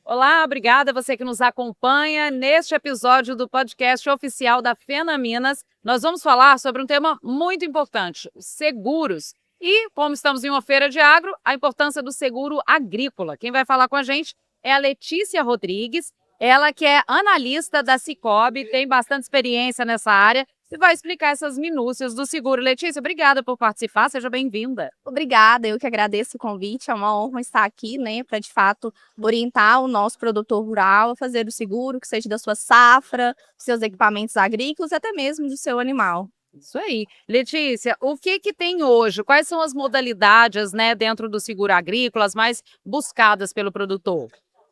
Olá, obrigada a você que nos acompanha. Neste episódio do podcast oficial da Fena Minas, nós vamos falar sobre um tema muito importante, os seguros. E, como estamos em uma feira de agro, a importância do seguro agrícola. Quem vai falar com a gente é a Letícia Rodrigues, ela que é analista da Sicoob, tem bastante experiência nessa área e vai explicar essas minúcias do seguro. Letícia, obrigada por participar, seja bem-vinda. Obrigada, eu que agradeço o convite, é uma honra estar aqui, né, para de fato orientar o nosso produtor rural a fazer o seguro, que seja da sua safra, seus equipamentos agrícolas, até mesmo do seu animal. Isso aí. Letícia, o que que tem hoje? Quais são as modalidades, né, dentro do seguro agrícola, as mais buscadas pelo produtor?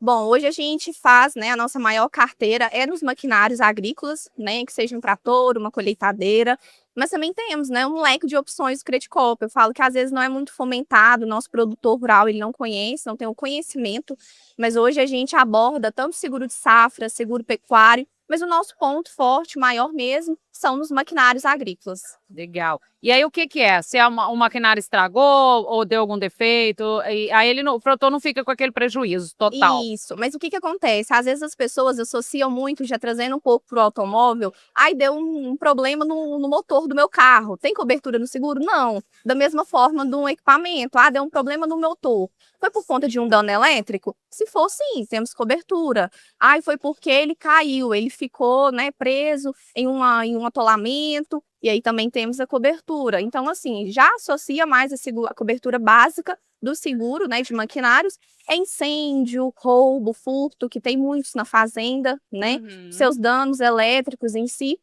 Bom, hoje a gente faz, né, a nossa maior carteira é nos maquinários agrícolas, né, que seja um trator, uma colheitadeira, mas também temos, né, um leque de opções do Credit Corp. Eu falo que às vezes não é muito fomentado, o nosso produtor rural ele não conhece, não tem o conhecimento, mas hoje a gente aborda tanto seguro de safra, seguro pecuário, mas o nosso ponto forte, maior mesmo, são nos maquinários agrícolas. Legal. E aí o que que é? Se o maquinário estragou ou deu algum defeito, e aí o produtor não fica com aquele prejuízo total. Isso, mas o que que acontece? Às vezes as pessoas associam muito, já trazendo um pouco para o automóvel, ai, deu um problema no motor do meu carro, tem cobertura no seguro? Não. Da mesma forma de um equipamento, deu um problema no motor. Foi por conta de um dano elétrico? Se for, sim, temos cobertura. Ai, foi porque ele caiu, ele ficou, né, preso em um atolamento, e aí também temos a cobertura. Então, assim, já associa mais a cobertura básica do seguro, né, de maquinários, é incêndio, roubo, furto, que tem muitos na fazenda, né? Seus danos elétricos em si.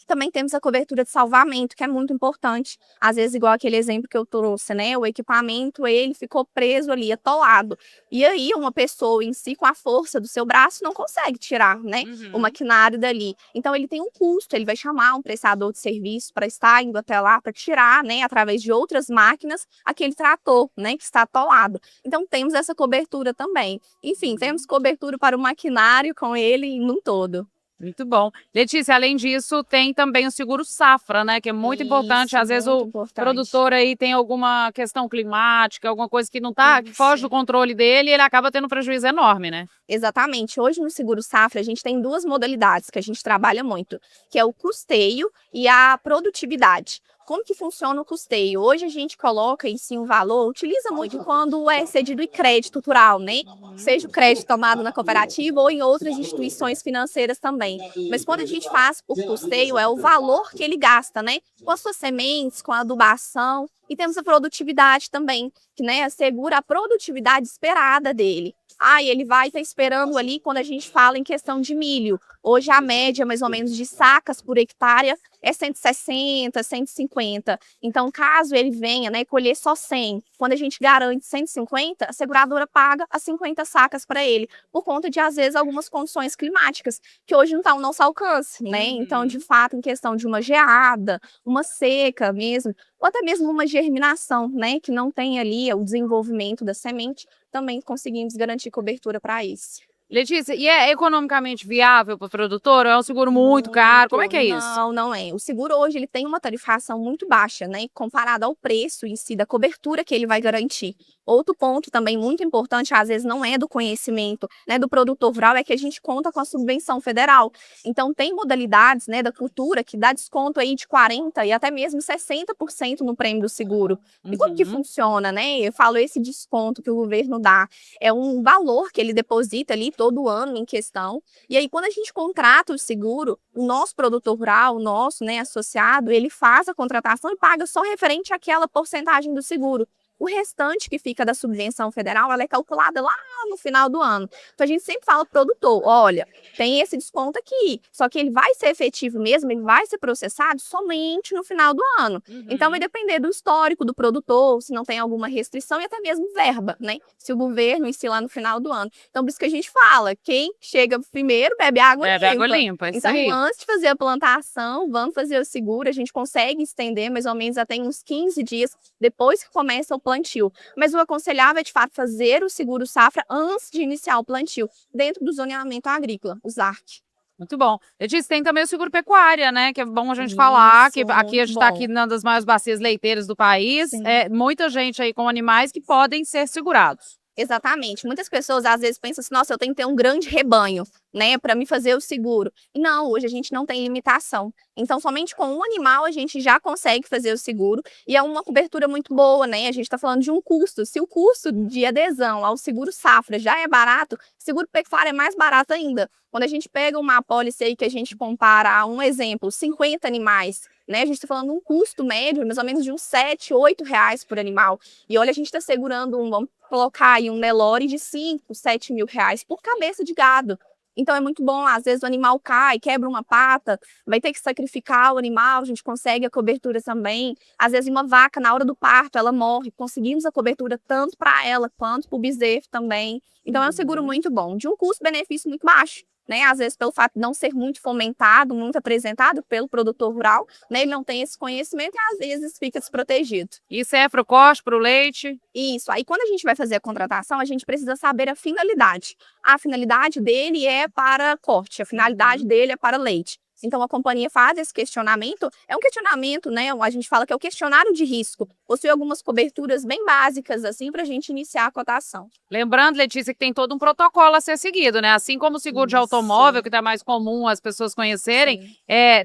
Também temos a cobertura de salvamento, que é muito importante. Às vezes, igual aquele exemplo que eu trouxe, né? O equipamento, ele ficou preso ali, atolado. E aí, uma pessoa em si, com a força do seu braço, não consegue tirar, né? O maquinário dali. Então, ele tem um custo, ele vai chamar um prestador de serviço para estar indo até lá, para tirar, né? Através de outras máquinas, aquele trator, né? Que está atolado. Então, temos essa cobertura também. Enfim, temos cobertura para o maquinário com ele num todo. Muito bom. Letícia, além disso, tem também o seguro safra, né? Que é muito importante. Isso, Às vezes muito o importante. produtor aí tem alguma questão climática, alguma coisa que não tá, que foge do controle dele, e ele acaba tendo um prejuízo enorme, né? Exatamente. Hoje no seguro safra a gente tem duas modalidades que a gente trabalha muito, que é o custeio e a produtividade. Como que funciona o custeio? Hoje a gente coloca em si um valor, utiliza muito quando é cedido em crédito rural, né? Seja o crédito tomado na cooperativa ou em outras instituições financeiras também. Mas quando a gente faz por custeio, é o valor que ele gasta, né? Com as suas sementes, com a adubação. E temos a produtividade também, que, né, assegura a produtividade esperada dele. Ele vai estar esperando ali quando a gente fala em questão de milho. Hoje a média, mais ou menos, de sacas por hectare é 160, 150. Então, caso ele venha, né, colher só 100, quando a gente garante 150, a seguradora paga as 50 sacas para ele, por conta de, às vezes, algumas condições climáticas, que hoje não está ao nosso alcance, né? Então, de fato, em questão de uma geada, uma seca mesmo, ou até mesmo uma germinação, né, que não tem ali o desenvolvimento da semente, também conseguimos garantir cobertura para isso. Letícia, e é economicamente viável para o produtor? Ou é um seguro muito caro? Como é que é isso? Não, não é. O seguro hoje ele tem uma tarifação muito baixa, né, comparado ao preço em si da cobertura que ele vai garantir. Outro ponto também muito importante, às vezes não é do conhecimento, né, do produtor rural, é que a gente conta com a subvenção federal. Então tem modalidades, né, da cultura que dá desconto aí de 40 e até mesmo 60% no prêmio do seguro. E como que funciona, né? Eu falo, esse desconto que o governo dá é um valor que ele deposita ali todo ano em questão. E aí, quando a gente contrata o seguro, o nosso produtor rural, o nosso, né, associado, ele faz a contratação e paga só referente àquela porcentagem do seguro. O restante que fica da subvenção federal, ela é calculada lá no final do ano. Então, a gente sempre fala pro produtor, olha, tem esse desconto aqui, só que ele vai ser efetivo mesmo, ele vai ser processado somente no final do ano. Então, vai depender do histórico do produtor, se não tem alguma restrição e até mesmo verba, né? Se o governo em si lá no final do ano. Então, por isso que a gente fala, quem chega primeiro bebe água limpa. Bebe água limpa, isso então, aí. antes de fazer a plantação, vamos fazer o seguro, a gente consegue estender mais ou menos até uns 15 dias depois que começa o plantio. Mas o aconselhável é, de fato, fazer o seguro safra antes de iniciar o plantio, dentro do zoneamento agrícola, o ZARC. Muito bom. Letícia, tem também o seguro pecuária, né? Que é bom a gente falar, que Isso, aqui a gente está aqui numa das maiores bacias leiteiras do país. Sim. Muita gente aí com animais que podem ser segurados. Exatamente. Muitas pessoas às vezes pensam assim, nossa, eu tenho que ter um grande rebanho, né, para me fazer o seguro. E não, hoje a gente não tem limitação. Então, somente com um animal a gente já consegue fazer o seguro e é uma cobertura muito boa, né? A gente está falando de um custo. Se o custo de adesão ao seguro safra já é barato, seguro pecuário é mais barato ainda. Quando a gente pega uma apólice aí que a gente compara a um exemplo, 50 animais, né? A gente está falando de um custo médio, mais ou menos de uns 7, 8 reais por animal. E olha, a gente está segurando vamos colocar aí um Nelore de 5, 7 mil reais por cabeça de gado. Então é muito bom, às vezes o animal cai, quebra uma pata, vai ter que sacrificar o animal, a gente consegue a cobertura também. Às vezes uma vaca, na hora do parto, ela morre, conseguimos a cobertura tanto para ela quanto para o bezerro também. Então é um seguro muito bom, de um custo-benefício muito baixo. Né? Às vezes, pelo fato de não ser muito fomentado, muito apresentado pelo produtor rural, né? Ele não tem esse conhecimento e às vezes fica desprotegido. Isso é para o corte, para o leite? Isso. Aí, quando a gente vai fazer a contratação, a gente precisa saber a finalidade. A finalidade dele é para corte, a finalidade dele é para leite. Então, a companhia faz esse questionamento. É um questionamento, né? A gente fala que é o questionário de risco. Possui algumas coberturas bem básicas, assim, para a gente iniciar a cotação. Lembrando, Letícia, que tem todo um protocolo a ser seguido, né? Assim como o seguro de automóvel, que está mais comum as pessoas conhecerem,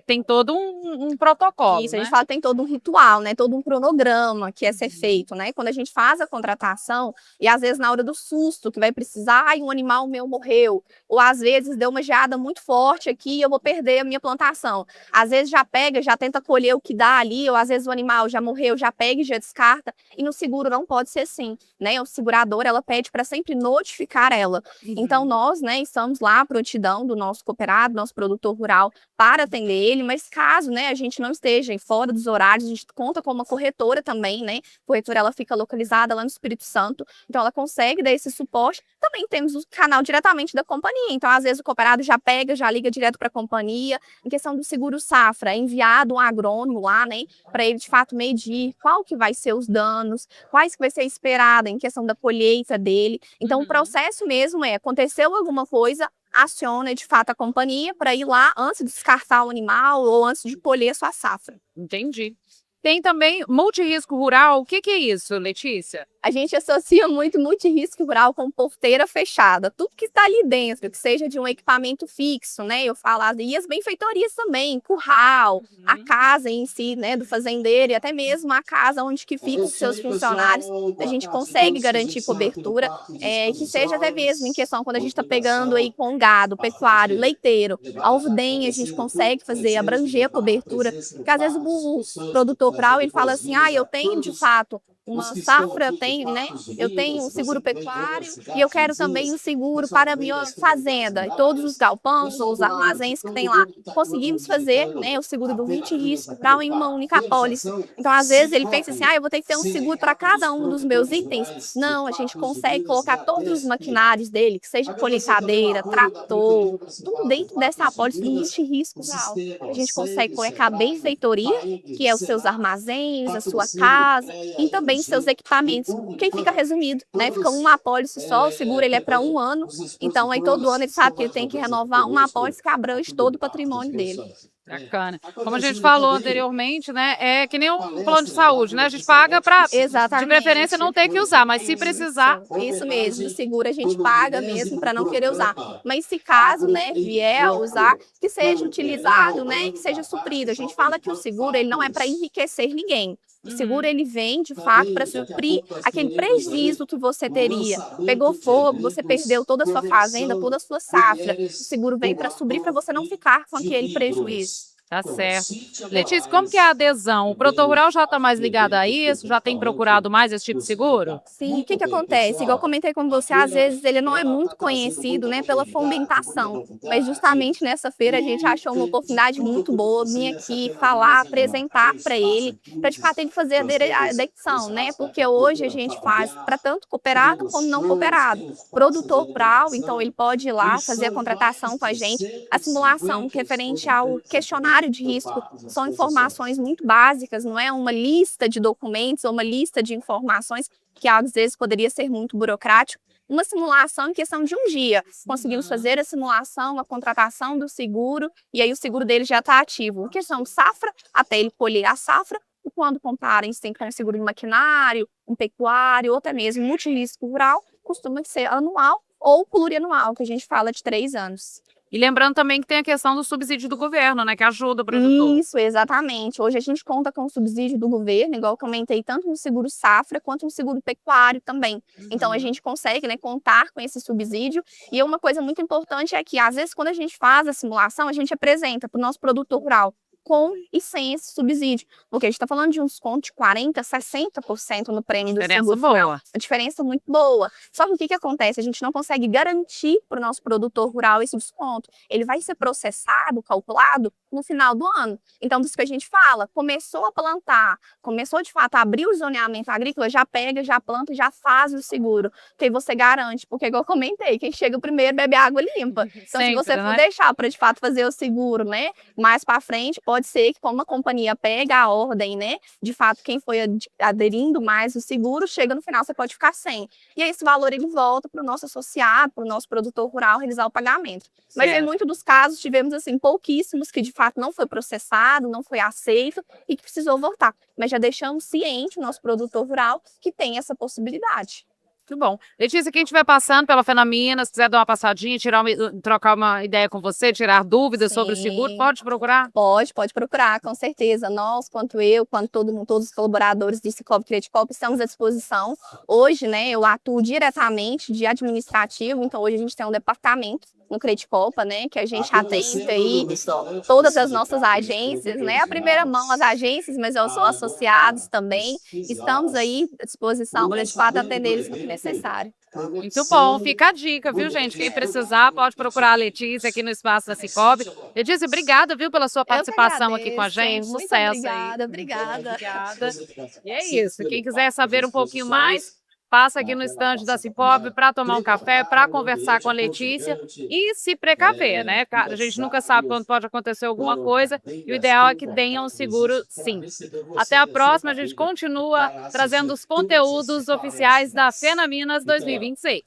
tem todo um protocolo. Isso, a né? gente fala que tem todo um ritual, né? Todo um cronograma que é ser feito, né? Quando a gente faz a contratação, e às vezes na hora do susto, que vai precisar, ai, um animal meu morreu, ou às vezes deu uma geada muito forte aqui e eu vou perder a minha plantação. Às vezes já pega, já tenta colher o que dá ali, ou às vezes o animal já morreu, já pega e já descarta, e no seguro não pode ser assim, né? O segurador, ela pede para sempre notificar ela. Então nós, né, estamos lá, prontidão do nosso cooperado, nosso produtor rural, para atender ele, mas caso, né, a gente não esteja fora dos horários, a gente conta com uma corretora também, né? A corretora, ela fica localizada lá no Espírito Santo, então ela consegue dar esse suporte. Também temos o canal diretamente da companhia, então às vezes o cooperado já pega, já liga direto para a companhia. Em questão do seguro safra, é enviado um agrônomo lá, né, para ele de fato medir qual que vai ser os danos, quais que vai ser esperada em questão da colheita dele. Então o processo mesmo é, aconteceu alguma coisa, aciona de fato a companhia para ir lá antes de descartar o animal ou antes de colher a sua safra. Entendi. Tem também multirrisco rural. O que é isso, Letícia? A gente associa muito multirrisco rural com porteira fechada. Tudo que está ali dentro, que seja de um equipamento fixo, né? Eu falo, e as benfeitorias também, curral, a casa em si, né, do fazendeiro e até mesmo a casa onde que ficam os seus funcionários. A gente consegue garantir cobertura, que seja até mesmo em questão quando a gente está pegando aí com gado, pecuário, leiteiro, alvudem, a gente consegue fazer, abranger a cobertura. Porque às vezes o produtor rural, ele fala assim, eu tenho de fato uma safra, eu tenho um seguro pecuário e eu quero também um seguro para a minha fazenda. E todos os galpões ou os armazéns que tem lá, conseguimos fazer, né, o seguro do multirrisco para uma única apólice. Então, às vezes, ele pensa assim, eu vou ter que ter um seguro para cada um dos meus itens. Não, a gente consegue colocar todos os maquinários dele, que seja colheitadeira, trator, tudo dentro dessa apólice do multirrisco rural. A gente consegue colocar a benfeitoria, que é os seus armazéns, a sua casa, e também seus equipamentos, que fica resumido, né? Fica uma apólice só, o seguro ele é para um ano, então aí todo ano ele sabe que ele tem que renovar uma apólice que abrange todo o patrimônio dele. Bacana. Como a gente falou anteriormente, né? É que nem um plano de saúde, né? A gente paga para, de preferência, não ter que usar, mas se precisar. Isso mesmo, o seguro a gente paga mesmo para não querer usar. Mas se caso, né, vier a usar, que seja utilizado, né, que seja suprido. A gente fala que o seguro ele não é para enriquecer ninguém. O seguro ele vem, de fato, para suprir aquele prejuízo que você teria. Pegou fogo, você perdeu toda a sua fazenda, toda a sua safra. O seguro vem para suprir para você não ficar com aquele prejuízo. Tá certo. Letícia, como que é a adesão? O produtor rural já está mais ligado a isso? Já tem procurado mais esse tipo de seguro? Sim, o que acontece? Igual eu comentei com você, às vezes ele não é muito conhecido, né, pela fomentação. Mas justamente nessa feira a gente achou uma oportunidade muito boa, vir aqui falar, apresentar para ele, para de fato ele fazer a adexão, né? Porque hoje a gente faz para tanto cooperado como não cooperado. Produtor rural, então ele pode ir lá fazer a contratação com a gente, a simulação referente ao questionário de risco, são informações muito básicas, não é uma lista de documentos ou uma lista de informações que às vezes poderia ser muito burocrático. Uma simulação em questão de um dia. Conseguimos fazer a simulação, a contratação do seguro, e aí o seguro dele já está ativo. Em questão de safra, até ele colher a safra, e quando comparem, se tem que ter um seguro de maquinário, um pecuário, ou até mesmo multirrisco rural, costuma ser anual ou plurianual, que a gente fala de 3 anos. E lembrando também que tem a questão do subsídio do governo, né, que ajuda o produtor. Isso, exatamente. Hoje a gente conta com o subsídio do governo, igual eu comentei, tanto no seguro safra quanto no seguro pecuário também. Então a gente consegue, né, contar com esse subsídio. E uma coisa muito importante é que, às vezes, quando a gente faz a simulação, a gente apresenta para o nosso produtor rural com e sem esse subsídio. Porque a gente está falando de um desconto de 40%, 60% no prêmio do Diferença seguro rural. boa. Uma diferença muito boa. Só que o que acontece? A gente não consegue garantir para o nosso produtor rural esse desconto. Ele vai ser processado, calculado, no final do ano. Então, disso que a gente fala, começou a plantar, começou de fato a abrir o zoneamento agrícola, já pega, já planta, já faz o seguro. Que aí você garante, porque igual eu comentei, quem chega primeiro bebe água limpa. Então, Sempre, se você for né? deixar para de fato fazer o seguro, né, mais para frente, pode ser que como a companhia pega a ordem, né, de fato quem foi aderindo mais o seguro, chega no final você pode ficar sem. E aí esse valor ele volta para o nosso associado, para o nosso produtor rural realizar o pagamento. Mas em muitos dos casos tivemos assim pouquíssimos que de fato não foi processado, não foi aceito e que precisou voltar. Mas já deixamos ciente o nosso produtor rural que tem essa possibilidade. Muito bom. Letícia, quem estiver passando pela Fenaminas, quiser dar uma passadinha, trocar uma ideia com você, tirar dúvidas sobre o seguro, Sim. pode procurar? Pode procurar, com certeza. Nós, quanto eu, quanto todo mundo, todos os colaboradores de Cicobi Crédito Coop, estamos à disposição. Hoje, né, eu atuo diretamente de administrativo, então hoje a gente tem um departamento no Credicopa, né, que a gente atende aí todas as nossas agências, né, a primeira mão as agências, mas eu sou associados também. Estamos aí à disposição para de fato atender eles no que necessário. Muito bom, fica a dica, viu, gente? Quem precisar pode procurar a Letícia aqui no Espaço da Cicobi. Letícia, obrigada, viu, pela sua participação aqui com a gente. Muito Sucesso obrigada, aí. obrigada. Obrigada. E é isso. Quem quiser saber um pouquinho mais, passa aqui no estande da Cicobi para tomar um café, para conversar com a Letícia e se precaver, né? A gente nunca sabe quando pode acontecer alguma coisa e o ideal é que tenham um seguro, sim. Até a próxima, a gente continua trazendo os conteúdos oficiais da Fenaminas 2026.